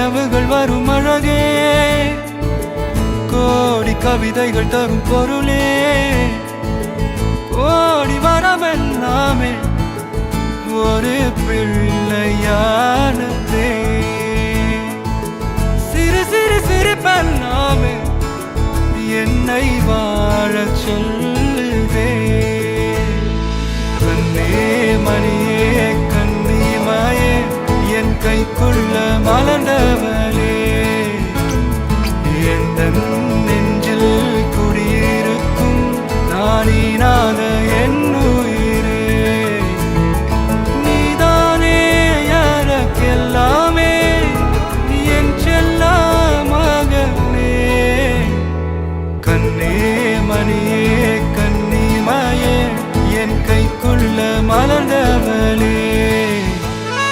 கனவுகள் வரும் அழகே, கோடி கவிதைகள் தரும் பொருளே, ஓடி வரமெல்லாமே ஒரு பிள்ளையானதே. சிறு சிறு சிரிப்பெல்லாமே என்னை வாழச் சொல்